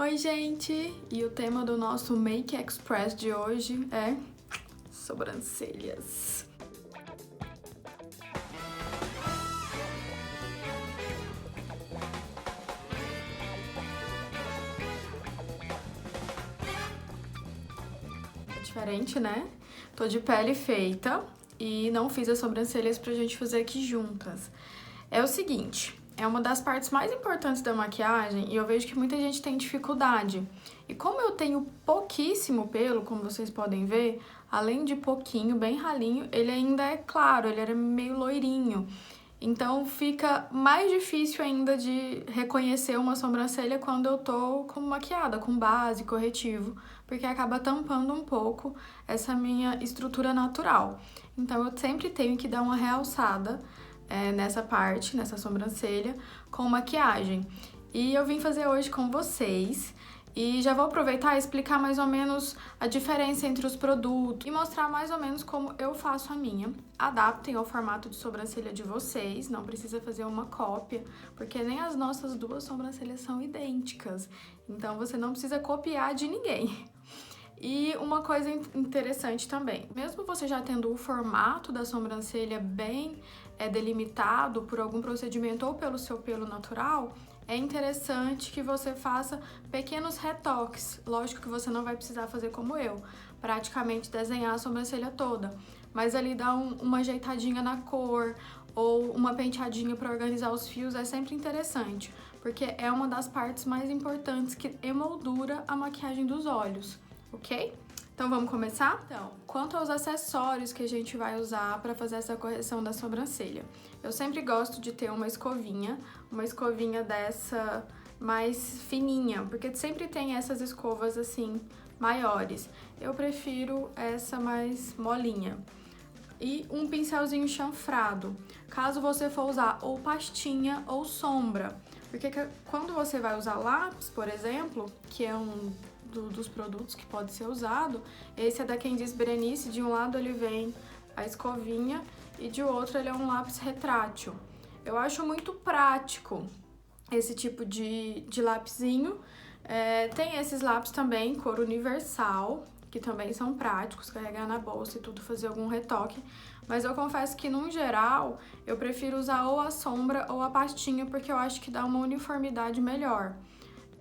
Oi, gente! E o tema do nosso Make Express de hoje é sobrancelhas. É diferente, né? Tô de pele feita e não fiz as sobrancelhas pra gente fazer aqui juntas. É o seguinte, é uma das partes mais importantes da maquiagem e eu vejo que muita gente tem dificuldade. E como eu tenho pouquíssimo pelo, como vocês podem ver, além de pouquinho, bem ralinho, ele ainda é claro, ele era meio loirinho. Então fica mais difícil ainda de reconhecer uma sobrancelha quando eu tô com maquiada, com base, corretivo, porque acaba tampando um pouco essa minha estrutura natural. Então eu sempre tenho que dar uma realçada nessa parte, nessa sobrancelha, com maquiagem. E eu vim fazer hoje com vocês e já vou aproveitar e explicar mais ou menos a diferença entre os produtos e mostrar mais ou menos como eu faço a minha. Adaptem ao formato de sobrancelha de vocês, não precisa fazer uma cópia, porque nem as nossas duas sobrancelhas são idênticas, então você não precisa copiar de ninguém. E uma coisa interessante também, mesmo você já tendo o formato da sobrancelha bem delimitado por algum procedimento ou pelo seu pelo natural, é interessante que você faça pequenos retoques. Lógico que você não vai precisar fazer como eu, praticamente desenhar a sobrancelha toda, mas ali dar uma ajeitadinha na cor ou uma penteadinha para organizar os fios é sempre interessante, porque é uma das partes mais importantes que emoldura a maquiagem dos olhos. Ok? Então vamos começar? Então, quanto aos acessórios que a gente vai usar para fazer essa correção da sobrancelha, eu sempre gosto de ter uma escovinha dessa mais fininha, porque sempre tem essas escovas assim maiores. Eu prefiro essa mais molinha. E um pincelzinho chanfrado, caso você for usar ou pastinha ou sombra, porque quando você vai usar lápis, por exemplo, que é dos produtos que pode ser usado, esse é da Candice Berenice. De um lado ele vem a escovinha e de outro ele é um lápis retrátil. Eu acho muito prático esse tipo de lapisinho. Tem esses lápis também, cor universal, que também são práticos, carregar na bolsa e tudo, fazer algum retoque. Mas eu confesso que, no geral, eu prefiro usar ou a sombra ou a pastinha, porque eu acho que dá uma uniformidade melhor.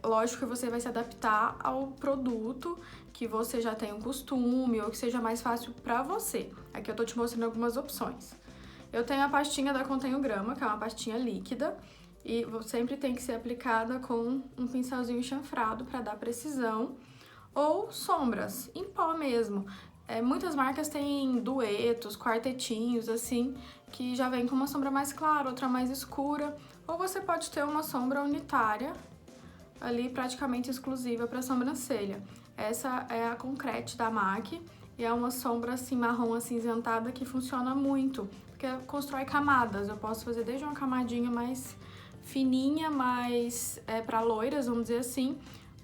Lógico que você vai se adaptar ao produto que você já tem um costume ou que seja mais fácil pra você. Aqui eu tô te mostrando algumas opções. Eu tenho a pastinha da Contenho Grama, que é uma pastinha líquida, e sempre tem que ser aplicada com um pincelzinho chanfrado para dar precisão. Ou sombras, em pó mesmo. Muitas marcas têm duetos, quartetinhos, assim, que já vem com uma sombra mais clara, outra mais escura. Ou você pode ter uma sombra unitária, ali praticamente exclusiva para sobrancelha. Essa é a Concrete da MAC e é uma sombra assim marrom acinzentada que funciona muito, porque constrói camadas. Eu posso fazer desde uma camadinha mais fininha, mais para loiras, vamos dizer assim,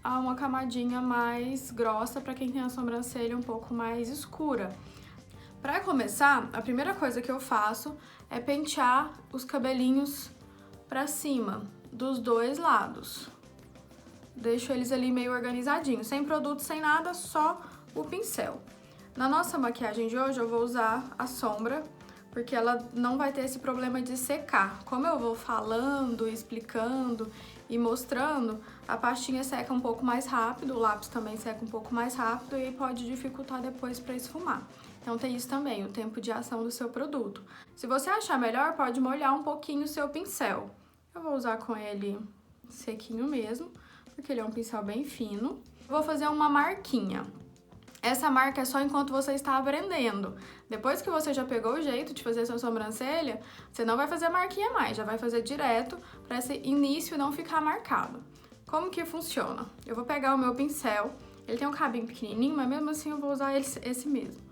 a uma camadinha mais grossa para quem tem a sobrancelha um pouco mais escura. Para começar, a primeira coisa que eu faço é pentear os cabelinhos para cima dos dois lados. Deixo eles ali meio organizadinhos, sem produto, sem nada, só o pincel. Na nossa maquiagem de hoje eu vou usar a sombra, porque ela não vai ter esse problema de secar. Como eu vou falando, explicando e mostrando, a pastinha seca um pouco mais rápido, o lápis também seca um pouco mais rápido e pode dificultar depois para esfumar. Então tem isso também, o tempo de ação do seu produto. Se você achar melhor, pode molhar um pouquinho o seu pincel. Eu vou usar com ele sequinho mesmo, porque ele é um pincel bem fino. Vou fazer uma marquinha. Essa marca é só enquanto você está aprendendo. Depois que você já pegou o jeito de fazer sua sobrancelha, você não vai fazer marquinha mais, já vai fazer direto para esse início não ficar marcado. Como que funciona? Eu vou pegar o meu pincel, ele tem um cabinho pequenininho, mas mesmo assim eu vou usar esse mesmo.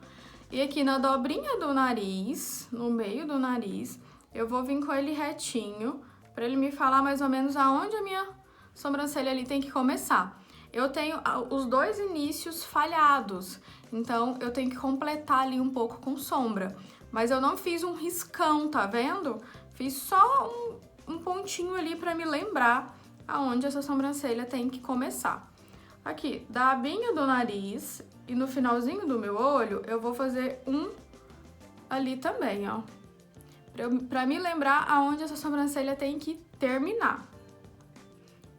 E aqui na dobrinha do nariz, no meio do nariz, eu vou vir com ele retinho, para ele me falar mais ou menos aonde a minha sobrancelha ali tem que começar. Eu tenho os dois inícios falhados, então eu tenho que completar ali um pouco com sombra. Mas eu não fiz um riscão, tá vendo? Fiz só um pontinho ali pra me lembrar aonde essa sobrancelha tem que começar. Aqui, da abinha do nariz e no finalzinho do meu olho, eu vou fazer um ali também, ó. Pra me lembrar aonde essa sobrancelha tem que terminar.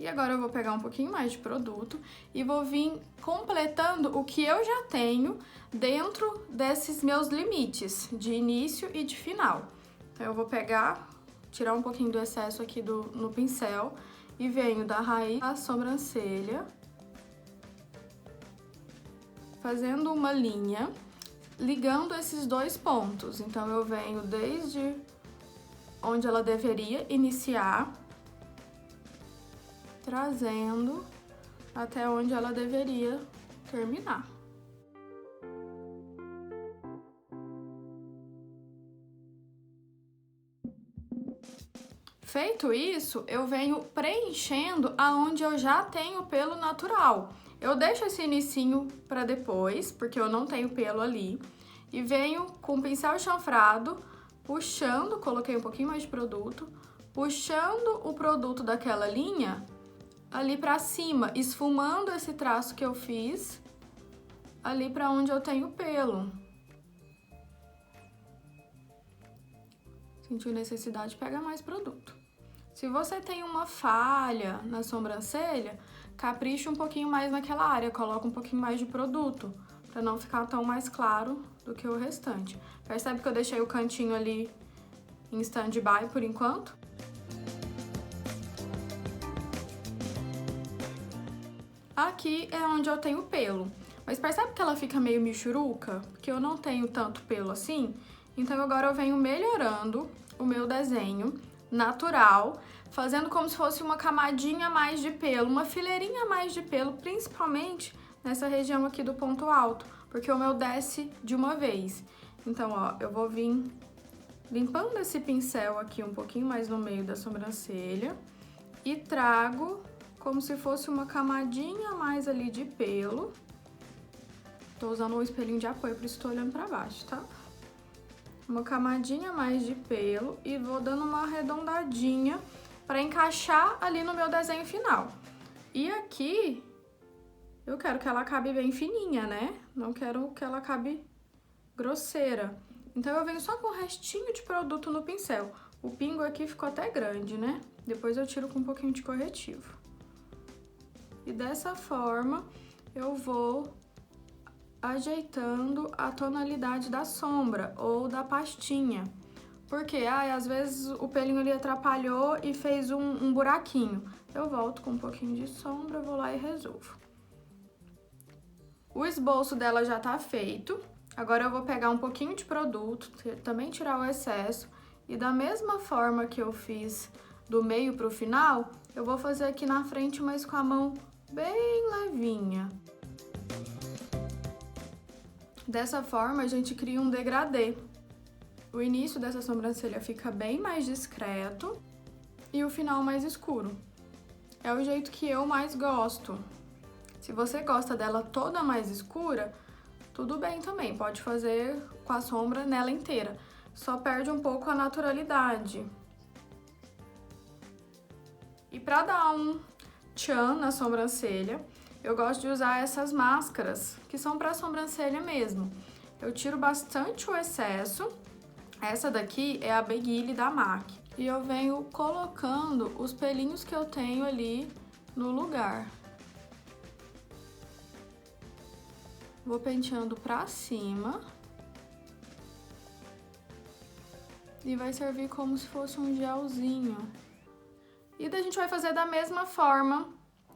E agora eu vou pegar um pouquinho mais de produto e vou vir completando o que eu já tenho dentro desses meus limites de início e de final. Então eu vou pegar, tirar um pouquinho do excesso aqui no pincel e venho da raiz da sobrancelha, fazendo uma linha, ligando esses dois pontos. Então eu venho desde onde ela deveria iniciar, trazendo até onde ela deveria terminar. Feito isso, eu venho preenchendo aonde eu já tenho pelo natural. Eu deixo esse inicinho para depois, porque eu não tenho pelo ali, e venho com o pincel chanfrado, puxando, coloquei um pouquinho mais de produto, puxando o produto daquela linha ali pra cima, esfumando esse traço que eu fiz ali pra onde eu tenho pelo. Sentiu necessidade, pega mais produto. Se você tem uma falha na sobrancelha, capricha um pouquinho mais naquela área, coloca um pouquinho mais de produto, pra não ficar tão mais claro do que o restante. Percebe que eu deixei o cantinho ali em stand-by por enquanto? Aqui é onde eu tenho pelo, mas percebe que ela fica meio michuruca? Porque eu não tenho tanto pelo assim, então agora eu venho melhorando o meu desenho natural, fazendo como se fosse uma camadinha a mais de pelo, uma fileirinha a mais de pelo, principalmente nessa região aqui do ponto alto, porque o meu desce de uma vez. Então, ó, eu vou vir limpando esse pincel aqui um pouquinho mais no meio da sobrancelha e trago como se fosse uma camadinha a mais ali de pelo. Tô usando um espelhinho de apoio, por isso tô olhando pra baixo, tá? Uma camadinha a mais de pelo e vou dando uma arredondadinha pra encaixar ali no meu desenho final. E aqui, eu quero que ela acabe bem fininha, né? Não quero que ela acabe grosseira. Então eu venho só com o restinho de produto no pincel. O pingo aqui ficou até grande, né? Depois eu tiro com um pouquinho de corretivo. E dessa forma, eu vou ajeitando a tonalidade da sombra ou da pastinha. Porque, às vezes o pelinho ali atrapalhou e fez um buraquinho. Eu volto com um pouquinho de sombra, vou lá e resolvo. O esboço dela já tá feito. Agora eu vou pegar um pouquinho de produto, também tirar o excesso. E da mesma forma que eu fiz do meio pro final, eu vou fazer aqui na frente, mas com a mão bem levinha. Dessa forma, a gente cria um degradê. O início dessa sobrancelha fica bem mais discreto e o final mais escuro. É o jeito que eu mais gosto. Se você gosta dela toda mais escura, tudo bem também, pode fazer com a sombra nela inteira. Só perde um pouco a naturalidade. E pra dar um tchan na sobrancelha, eu gosto de usar essas máscaras, que são pra sobrancelha mesmo. Eu tiro bastante o excesso. Essa daqui é a Beguile da MAC. E eu venho colocando os pelinhos que eu tenho ali no lugar. Vou penteando pra cima. E vai servir como se fosse um gelzinho. E daí a gente vai fazer da mesma forma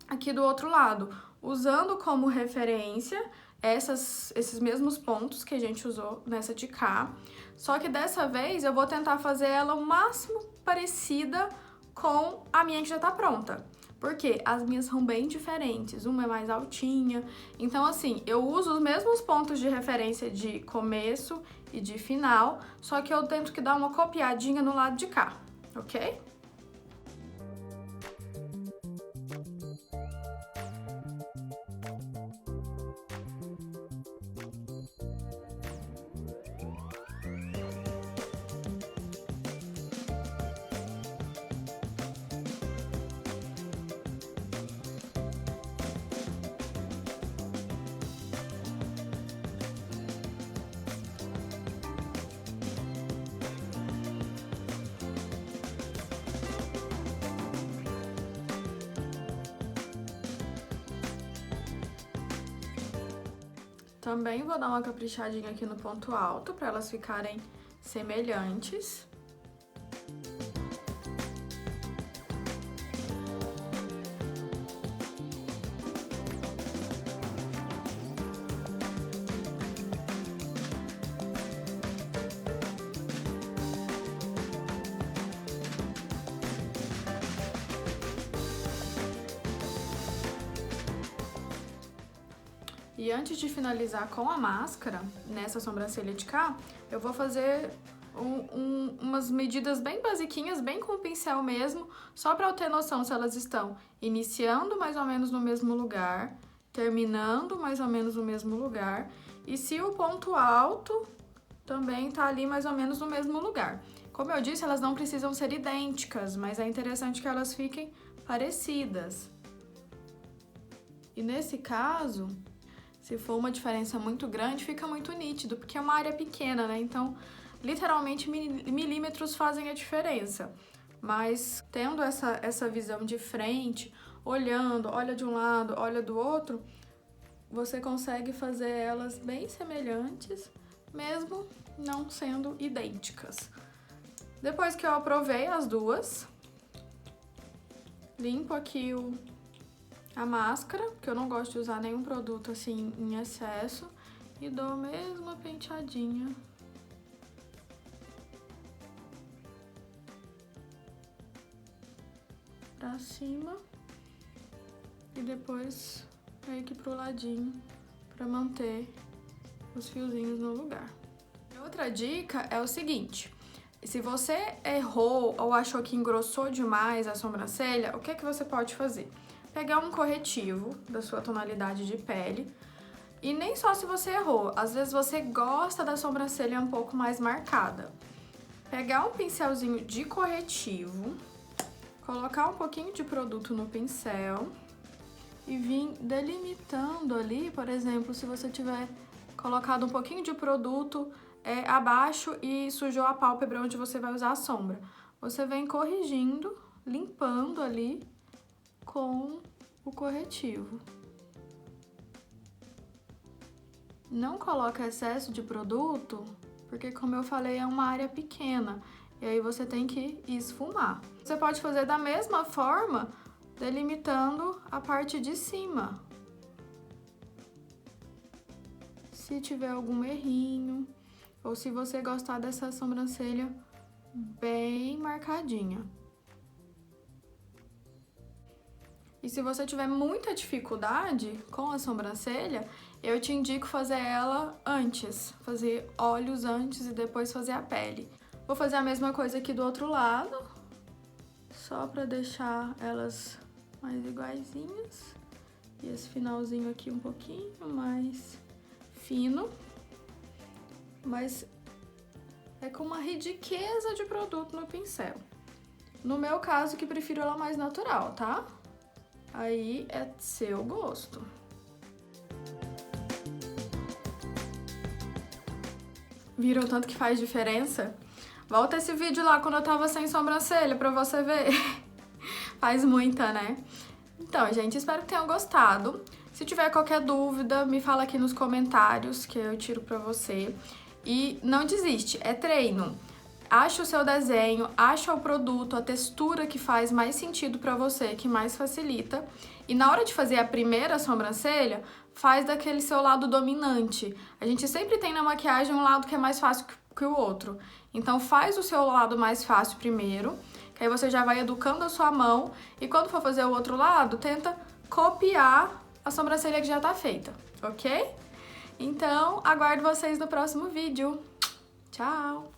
aqui do outro lado, usando como referência esses mesmos pontos que a gente usou nessa de cá. Só que dessa vez eu vou tentar fazer ela o máximo parecida com a minha que já tá pronta. Porque as minhas são bem diferentes, uma é mais altinha. Então, assim, eu uso os mesmos pontos de referência de começo e de final, só que eu tento que dar uma copiadinha no lado de cá, ok? Também vou dar uma caprichadinha aqui no ponto alto para elas ficarem semelhantes. E antes de finalizar com a máscara, nessa sobrancelha de cá, eu vou fazer umas medidas bem basiquinhas, bem com o pincel mesmo, só para eu ter noção se elas estão iniciando mais ou menos no mesmo lugar, terminando mais ou menos no mesmo lugar, e se o ponto alto também tá ali mais ou menos no mesmo lugar. Como eu disse, elas não precisam ser idênticas, mas é interessante que elas fiquem parecidas. E nesse caso, se for uma diferença muito grande, fica muito nítido, porque é uma área pequena, né? Então, literalmente, milímetros fazem a diferença. Mas, tendo essa visão de frente, olhando, olha de um lado, olha do outro, você consegue fazer elas bem semelhantes, mesmo não sendo idênticas. Depois que eu aprovei as duas, limpo aqui a máscara, porque eu não gosto de usar nenhum produto assim em excesso, e dou a mesma penteadinha. Pra cima e depois meio que pro ladinho, pra manter os fiozinhos no lugar. Outra dica é o seguinte: se você errou ou achou que engrossou demais a sobrancelha, o que é que você pode fazer? Pegar um corretivo da sua tonalidade de pele, e nem só se você errou, às vezes você gosta da sobrancelha um pouco mais marcada. Pegar um pincelzinho de corretivo, colocar um pouquinho de produto no pincel e vir delimitando ali, por exemplo, se você tiver colocado um pouquinho de produto abaixo e sujou a pálpebra onde você vai usar a sombra. Você vem corrigindo, limpando ali com o corretivo. Não coloca excesso de produto, porque como eu falei, é uma área pequena, e aí você tem que esfumar. Você pode fazer da mesma forma, delimitando a parte de cima. Se tiver algum errinho, ou se você gostar dessa sobrancelha bem marcadinha. E se você tiver muita dificuldade com a sobrancelha, eu te indico fazer ela antes. Fazer olhos antes e depois fazer a pele. Vou fazer a mesma coisa aqui do outro lado, só pra deixar elas mais iguaizinhas. E esse finalzinho aqui um pouquinho mais fino. Mas é com uma riqueza de produto no pincel. No meu caso, que prefiro ela mais natural, tá? Aí é seu gosto. Viram o tanto que faz diferença? Volta esse vídeo lá quando eu tava sem sobrancelha pra você ver. Faz muita, né? Então, gente, espero que tenham gostado. Se tiver qualquer dúvida, me fala aqui nos comentários que eu tiro pra você. E não desiste, é treino. Acha o seu desenho, acha o produto, a textura que faz mais sentido pra você, que mais facilita. E na hora de fazer a primeira sobrancelha, faz daquele seu lado dominante. A gente sempre tem na maquiagem um lado que é mais fácil que o outro. Então faz o seu lado mais fácil primeiro, que aí você já vai educando a sua mão. E quando for fazer o outro lado, tenta copiar a sobrancelha que já tá feita, ok? Então, aguardo vocês no próximo vídeo. Tchau!